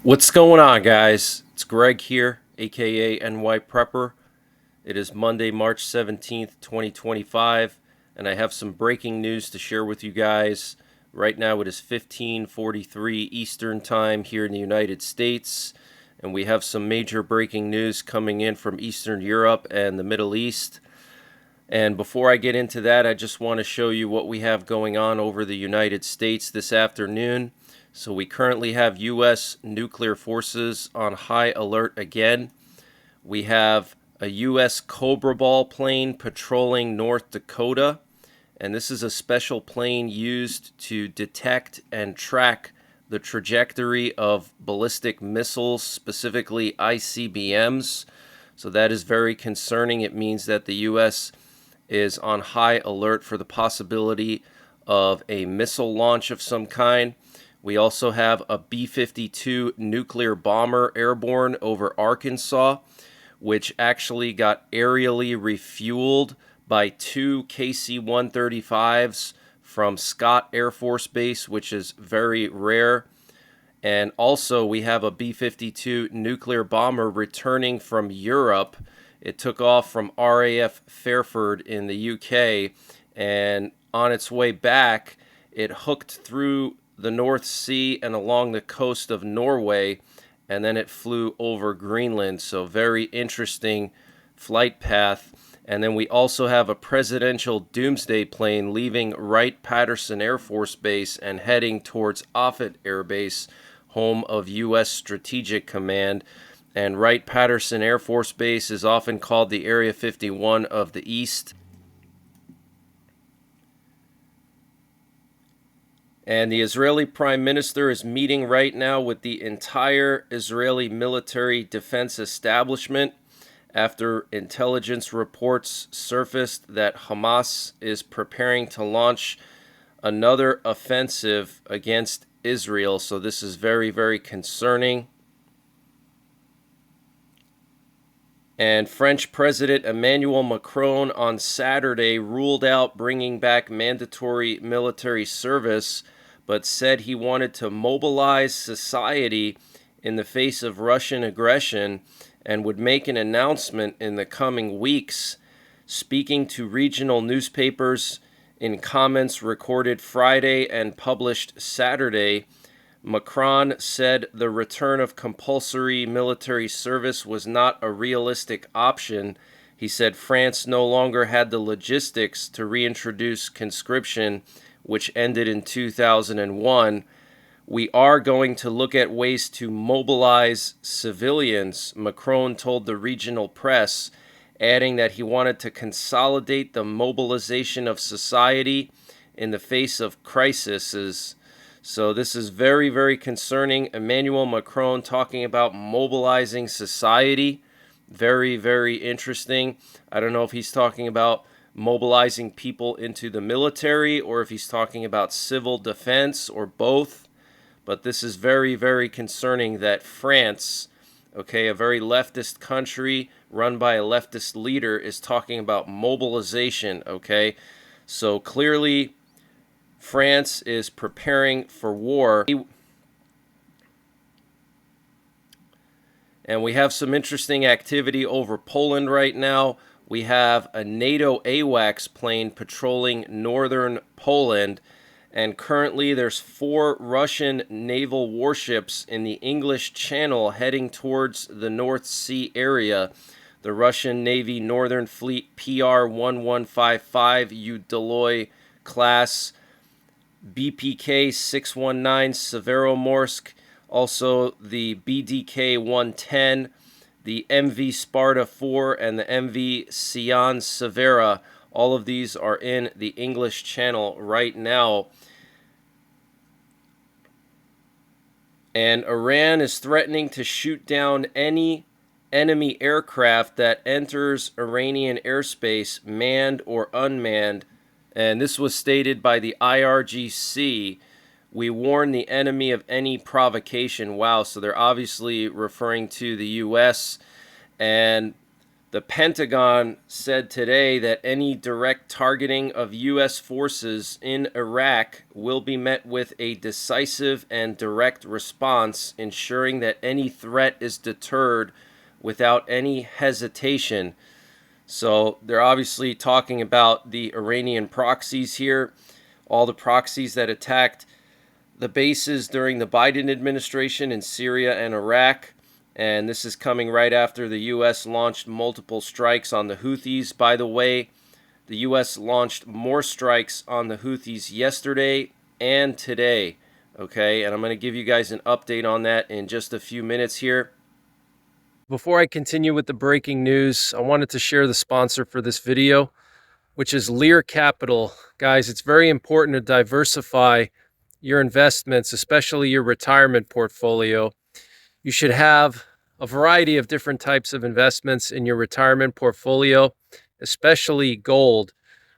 What's going on, guys? It's Greg here, aka NYPrepper. It is Monday, March 17th, 2025, and I have some breaking news to share with you guys. Right now it is 15:43 Eastern Time here in the United States, and we have some major breaking news coming in from Eastern Europe and the Middle East. And before I get into that, I just want to show you what we have going on over the United States this afternoon. So we currently have U.S. nuclear forces on high alert again. We have a U.S. Cobra Ball plane patrolling North Dakota. And this is a special plane used to detect and track the trajectory of ballistic missiles, specifically ICBMs. So that is very concerning. It means that the U.S. is on high alert for the possibility of a missile launch of some kind. We also have a B-52 nuclear bomber airborne over Arkansas, which actually got aerially refueled by two KC-135s from Scott Air Force Base, which is very rare. And also we have a B-52 nuclear bomber returning from Europe. It took off from RAF Fairford in the UK, and on its way back, it hooked through the North Sea and along the coast of Norway, and then it flew over Greenland. So very interesting flight path. And then we also have a presidential doomsday plane leaving Wright-Patterson Air Force Base and heading towards Offutt Air Base, home of U.S. Strategic Command. And Wright-Patterson Air Force Base is often called the Area 51 of the East. And the Israeli Prime Minister is meeting right now with the entire Israeli military defense establishment after intelligence reports surfaced that Hamas is preparing to launch another offensive against Israel. So this is very, very concerning. And French President Emmanuel Macron on Saturday ruled out bringing back mandatory military service, but said he wanted to mobilize society in the face of Russian aggression and would make an announcement in the coming weeks. Speaking to regional newspapers in comments recorded Friday and published Saturday, Macron said the return of compulsory military service was not a realistic option. He said France no longer had the logistics to reintroduce conscription, which ended in 2001. We are going to look at ways to mobilize civilians, Macron told the regional press, adding that he wanted to consolidate the mobilization of society in the face of crises. So this is very, very concerning. Emmanuel Macron talking about mobilizing society. Very, very interesting. I don't know if he's talking about mobilizing people into the military or if he's talking about civil defense or both. But this is very, very concerning that France, okay, a very leftist country run by a leftist leader, is talking about mobilization, okay? So clearly France is preparing for war. And we have some interesting activity over Poland right now. We have a NATO AWACS plane patrolling northern Poland. And currently there's 4 Russian naval warships in the English Channel heading towards the North Sea area. The Russian Navy Northern Fleet PR-1155 Udaloy class, BPK 619 Severomorsk, also the BDK 110, the MV Sparta 4, and the MV Sion Severa. All of these are in the English Channel right now. And Iran is threatening to shoot down any enemy aircraft that enters Iranian airspace, manned or unmanned. And this was stated by the IRGC. We warn the enemy of any provocation. Wow, so they're obviously referring to the U.S. And The Pentagon said today that any direct targeting of U.S. forces in Iraq will be met with a decisive and direct response, ensuring that any threat is deterred without any hesitation. So they're obviously talking about the Iranian proxies here, all the proxies that attacked the bases during the Biden administration in Syria and Iraq. And this is coming right after the U.S. launched multiple strikes on the Houthis. By the way, the U.S. launched more strikes on the Houthis yesterday and today. Okay, and I'm going to give you guys an update on that in just a few minutes here. Before I continue with the breaking news, I wanted to share the sponsor for this video, which is Lear Capital. Guys, it's very important to diversify your investments, especially your retirement portfolio. You should have a variety of different types of investments in your retirement portfolio, especially gold.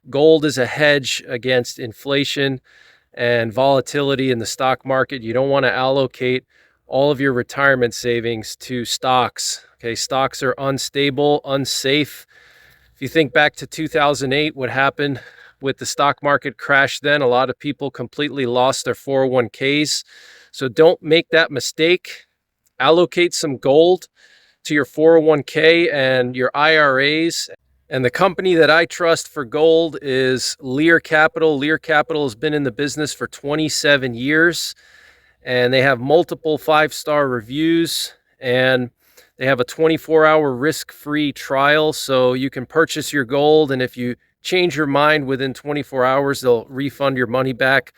Gold is a hedge against inflation and volatility in the stock market. You don't want to allocate all of your retirement savings to stocks. Okay, stocks are unstable, unsafe. If you think back to 2008, what happened with the stock market crash then, a lot of people completely lost their 401ks. So don't make that mistake. Allocate some gold to your 401k and your IRAs. And the company that I trust for gold is Lear Capital. Lear Capital has been in the business for 27 years, and they have multiple 5-star reviews, and they have a 24-hour risk-free trial, so you can purchase your gold, and if you change your mind within 24 hours, they'll refund your money back.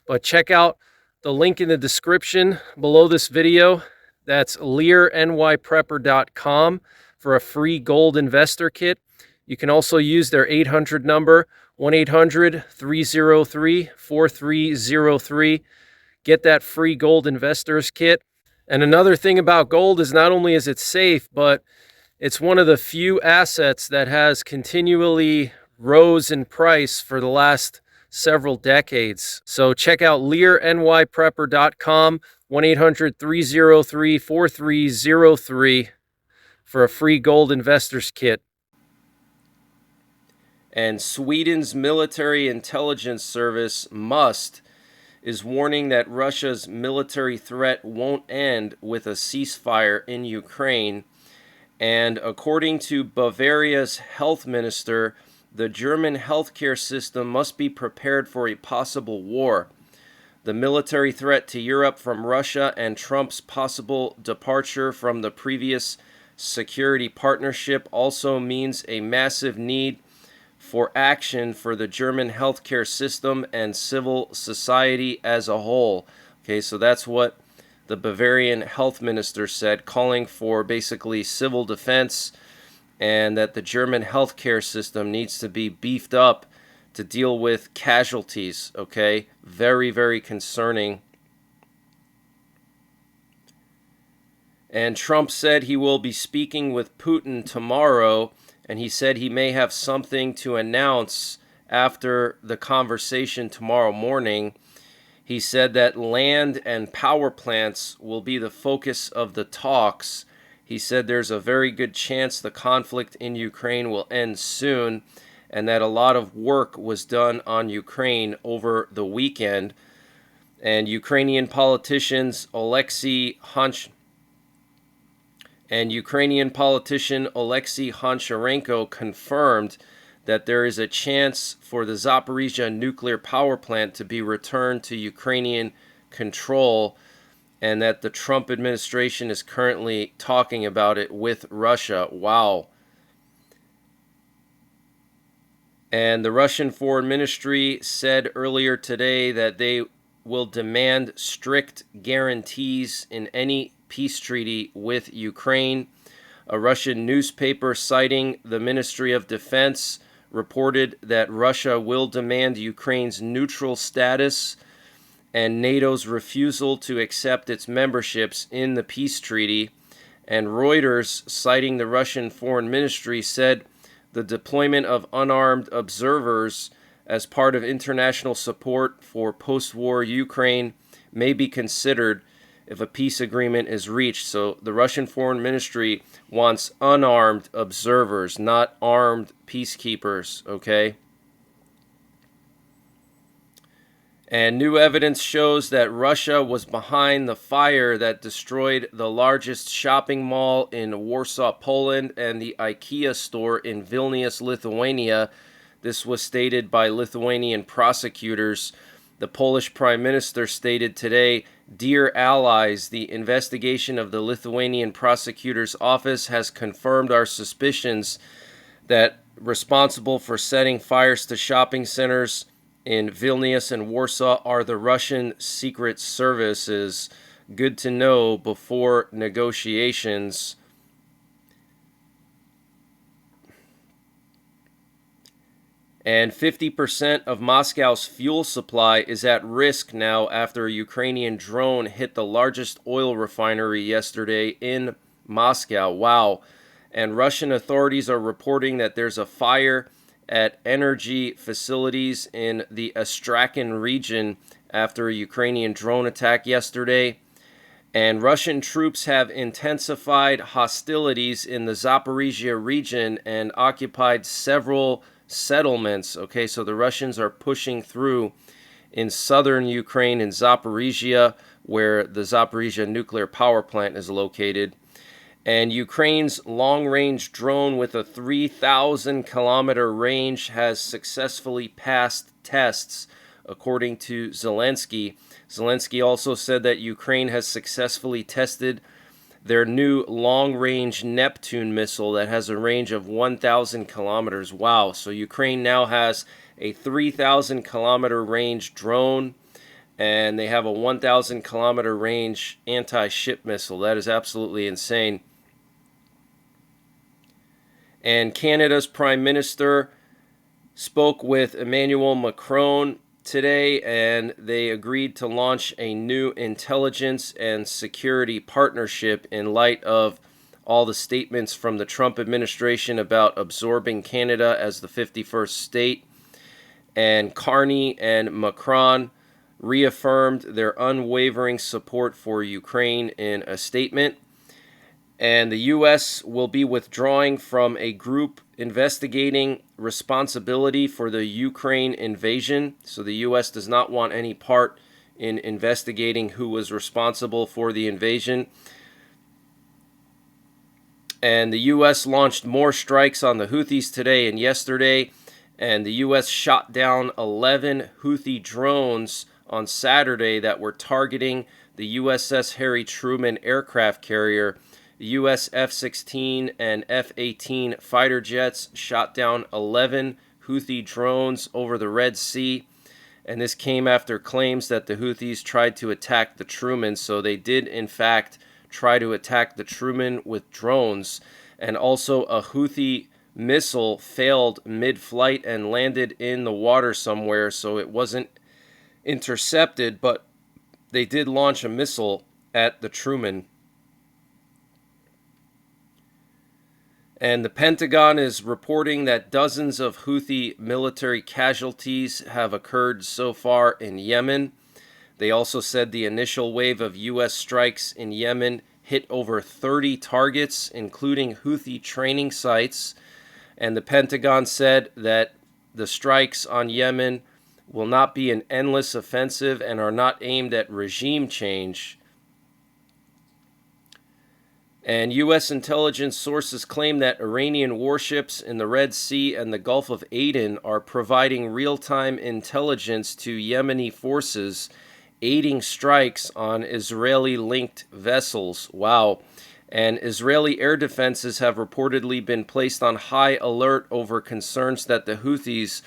But check out the link in the description below this video. That's NYPrepper.com for a free gold investor kit. You can also use their 800 number, 1-800-303-4303. Get that free gold investors kit. And another thing about gold is not only is it safe, but it's one of the few assets that has continually rose in price for the last several decades. So check out LearNYPrepper.com, 1-800-303-4303 for a free gold investors kit. And Sweden's military intelligence service, MUST, is warning that Russia's military threat won't end with a ceasefire in Ukraine. And according to Bavaria's health minister, the German healthcare system must be prepared for a possible war. The military threat to Europe from Russia and Trump's possible departure from the previous security partnership also means a massive need for action for the German healthcare system and civil society as a whole. Okay, so that's what the Bavarian health minister said, calling for basically civil defense, and that the German healthcare system needs to be beefed up to deal with casualties. Okay, very, very concerning. And Trump said he will be speaking with Putin tomorrow, and he said he may have something to announce after the conversation tomorrow morning. He said that land and power plants will be the focus of the talks. He said there's a very good chance the conflict in Ukraine will end soon, and that a lot of work was done on Ukraine over the weekend. And Ukrainian politician Oleksiy Honcharенko confirmed that there is a chance for the Zaporizhzhia nuclear power plant to be returned to Ukrainian control, and that the Trump administration is currently talking about it with Russia. Wow. And the Russian Foreign Ministry said earlier today that they will demand strict guarantees in any peace treaty with Ukraine. A Russian newspaper citing the Ministry of Defense reported that Russia will demand Ukraine's neutral status and NATO's refusal to accept its memberships in the peace treaty. And Reuters, citing the Russian Foreign Ministry, said the deployment of unarmed observers as part of international support for post-war Ukraine may be considered, if a peace agreement is reached. So the Russian Foreign Ministry wants unarmed observers, not armed peacekeepers, okay? And new evidence shows that Russia was behind the fire that destroyed the largest shopping mall in Warsaw, Poland, and the IKEA store in Vilnius, Lithuania. This was stated by Lithuanian prosecutors. The Polish Prime Minister stated today, "Dear allies, the investigation of the Lithuanian prosecutor's office has confirmed our suspicions that responsible for setting fires to shopping centers in Vilnius and Warsaw are the Russian secret services. Good to know before negotiations." And 50% of Moscow's fuel supply is at risk now after a Ukrainian drone hit the largest oil refinery yesterday in Moscow. Wow. And Russian authorities are reporting that there's a fire at energy facilities in the Astrakhan region after a Ukrainian drone attack yesterday. And Russian troops have intensified hostilities in the Zaporizhia region and occupied several settlements. Okay, so the Russians are pushing through in southern Ukraine in Zaporizhia, where the Zaporizhia nuclear power plant is located. And Ukraine's long-range drone with a 3,000-kilometer range has successfully passed tests, according to Zelensky. Zelensky also said that Ukraine has successfully tested their new long-range Neptune missile that has a range of 1,000 kilometers. Wow, so Ukraine now has a 3,000-kilometer range drone, and they have a 1,000-kilometer range anti-ship missile. That is absolutely insane. And Canada's Prime Minister spoke with Emmanuel Macron today, and they agreed to launch a new intelligence and security partnership in light of all the statements from the Trump administration about absorbing Canada as the 51st state. And Carney and Macron reaffirmed their unwavering support for Ukraine in a statement. And the U.S. will be withdrawing from a group investigating responsibility for the Ukraine invasion. So the U.S. does not want any part in investigating who was responsible for the invasion. And the U.S. launched more strikes on the Houthis today and yesterday. And the U.S. shot down 11 Houthi drones on Saturday that were targeting the USS Harry Truman aircraft carrier. The U.S. F-16 and F-18 fighter jets shot down 11 Houthi drones over the Red Sea, and this came after claims that the Houthis tried to attack the Truman. So they did, in fact, try to attack the Truman with drones, and also a Houthi missile failed mid-flight and landed in the water somewhere, so it wasn't intercepted, but they did launch a missile at the Truman. And the Pentagon is reporting that dozens of Houthi military casualties have occurred so far in Yemen. They also said the initial wave of U.S. strikes in Yemen hit over 30 targets, including Houthi training sites. And the Pentagon said that the strikes on Yemen will not be an endless offensive and are not aimed at regime change. And U.S. intelligence sources claim that Iranian warships in the Red Sea and the Gulf of Aden are providing real-time intelligence to Yemeni forces, aiding strikes on Israeli-linked vessels. Wow. And Israeli air defenses have reportedly been placed on high alert over concerns that the Houthis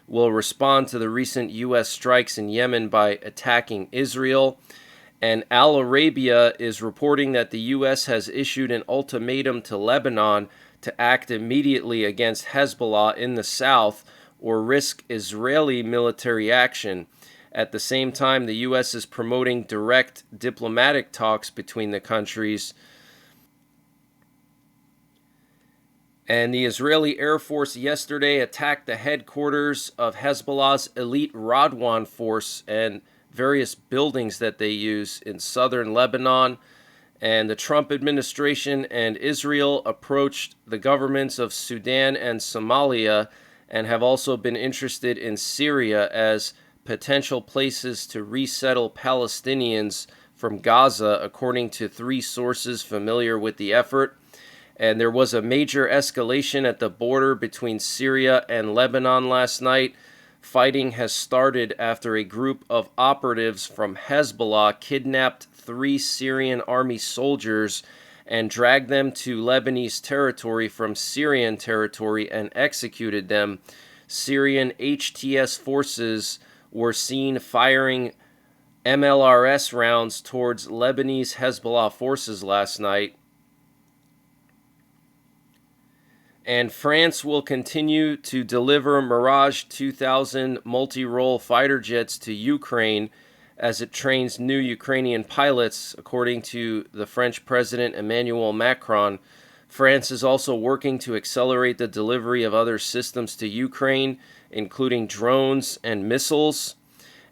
will respond to the recent U.S. strikes in Yemen by attacking Israel. And Al Arabia is reporting that the U.S. has issued an ultimatum to Lebanon to act immediately against Hezbollah in the south or risk Israeli military action. At the same time, the U.S. is promoting direct diplomatic talks between the countries. And the Israeli Air Force yesterday attacked the headquarters of Hezbollah's elite Radwan force, and various buildings that they use in southern Lebanon. And the Trump administration and Israel approached the governments of Sudan and Somalia and have also been interested in Syria as potential places to resettle Palestinians from Gaza, according to 3 sources familiar with the effort. And there was a major escalation at the border between Syria and Lebanon last night. Fighting has started after a group of operatives from Hezbollah kidnapped 3 Syrian army soldiers and dragged them to Lebanese territory from Syrian territory and executed them. Syrian HTS forces were seen firing MLRS rounds towards Lebanese Hezbollah forces last night. And France will continue to deliver Mirage 2000 multi-role fighter jets to Ukraine as it trains new Ukrainian pilots, according to the French President Emmanuel Macron. France is also working to accelerate the delivery of other systems to Ukraine, including drones and missiles.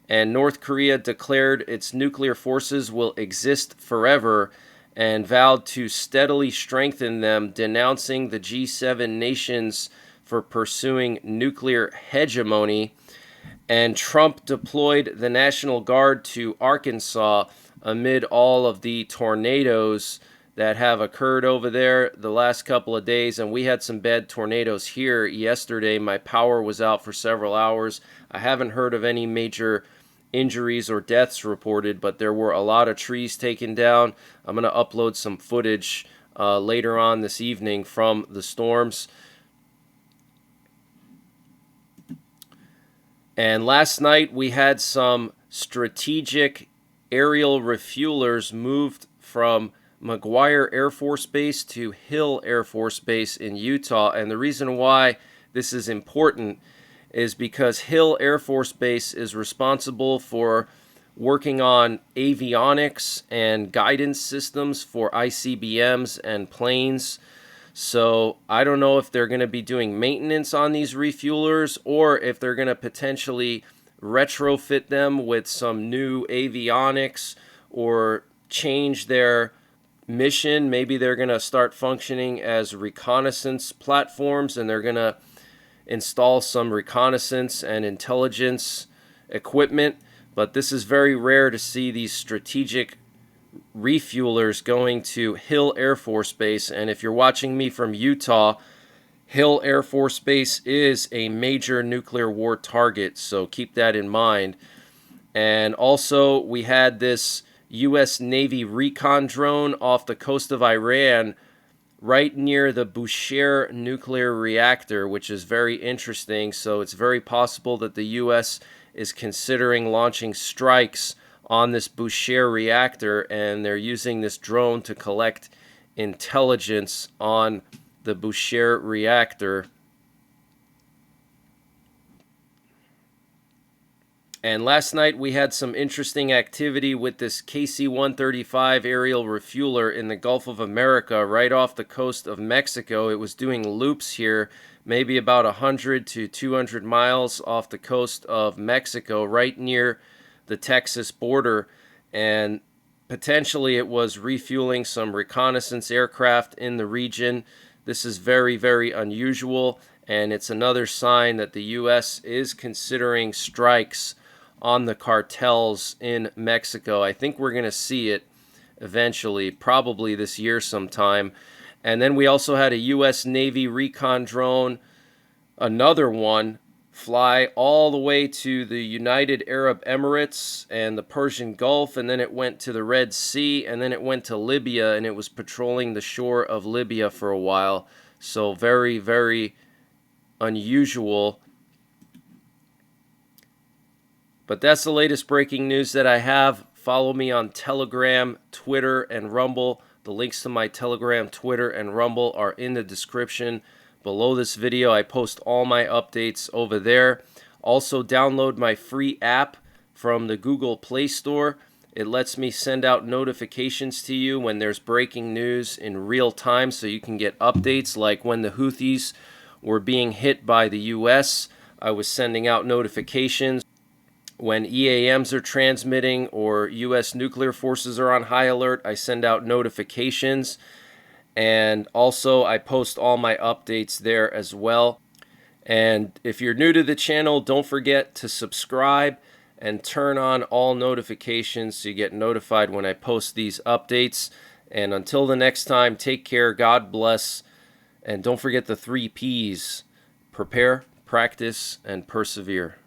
And North Korea declared its nuclear forces will exist forever and vowed to steadily strengthen them, denouncing the G7 nations for pursuing nuclear hegemony. And Trump deployed the National Guard to Arkansas amid all of the tornadoes that have occurred over there the last couple of days. And we had some bad tornadoes here yesterday. My power was out for several hours. I haven't heard of any major injuries or deaths reported, but there were a lot of trees taken down. I'm going to upload some footage later on this evening from the storms. And last night we had some strategic aerial refuelers moved from McGuire Air Force Base to Hill Air Force Base in Utah. And the reason why this is important is because Hill Air Force Base is responsible for working on avionics and guidance systems for ICBMs and planes. So I don't know if they're going to be doing maintenance on these refuelers or if they're going to potentially retrofit them with some new avionics or change their mission. Maybe they're going to start functioning as reconnaissance platforms, and they're going to install some reconnaissance and intelligence equipment. But this is very rare to see these strategic refuelers going to Hill Air Force Base. And if you're watching me from Utah, Hill Air Force Base is a major nuclear war target, so keep that in mind. And also, we had this U.S. Navy recon drone off the coast of Iran right near the Bushehr nuclear reactor, which is very interesting. So it's very possible that the U.S. is considering launching strikes on this Bushehr reactor, and they're using this drone to collect intelligence on the Bushehr reactor. And last night we had some interesting activity with this KC-135 aerial refueler in the Gulf of America right off the coast of Mexico. It was doing loops here, maybe about 100 to 200 miles off the coast of Mexico, right near the Texas border. And potentially it was refueling some reconnaissance aircraft in the region. This is very, very unusual, and it's another sign that the U.S. is considering strikes on the cartels in Mexico. I think we're going to see it eventually, probably this year sometime. And then we also had a U.S. Navy recon drone, another one, fly all the way to the United Arab Emirates and the Persian Gulf, and then it went to the Red Sea, and then it went to Libya, and it was patrolling the shore of Libya for a while. So very, very unusual. But that's the latest breaking news that I have. Follow me on Telegram, Twitter, and Rumble. The links to my Telegram, Twitter, and Rumble are in the description below this video. I post all my updates over there. Also, download my free app from the Google Play Store. It lets me send out notifications to you when there's breaking news in real time, so you can get updates like when the Houthis were being hit by the U.S. I was sending out notifications. When EAMs are transmitting or U.S. nuclear forces are on high alert, I send out notifications. And also, I post all my updates there as well. And if you're new to the channel, don't forget to subscribe and turn on all notifications so you get notified when I post these updates. And until the next time, take care, God bless, and don't forget the 3 Ps: prepare, practice, and persevere.